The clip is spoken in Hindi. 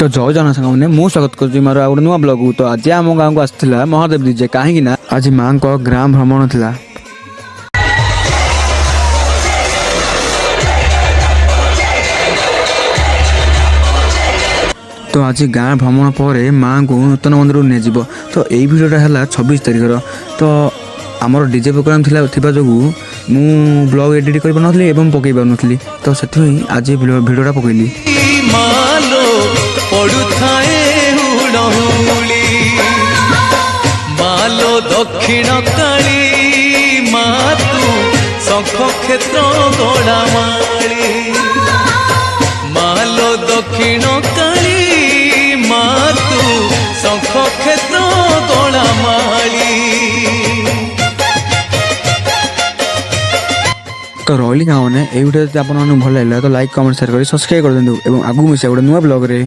तो जय जन सांग मैंने मु स्वागत कर मोर आ नुआ ब्लॉग तो आज आम गाँव को आसाला महादेव डीजे कहीं आज माँ को ग्राम भ्रमण थिला। तो आज गाँ भ्रमण पर माँ को नूतन मंदिर नहीं जीव तो यही भिडटा है 26 तारिखर। तो आमर डीजे प्रोग्राम थिबा जो मु ब्लॉग एडिट कर पारे एवं पकई पार्नी तो से आज भिडटा पकईली। मालो दक्षिण काली मातु शंख क्षेत्र गड़ामाली मालो दक्षिण काली मातु शंख क्षेत्र गड़ामाली। तो रही गाँव ने यही वीडियो आपको भल लगा तो लाइक कमेंट शेयर कर सब्सक्राइब कर दिखाँ आगू मिसा गोटे नुआ ब्लॉग रे।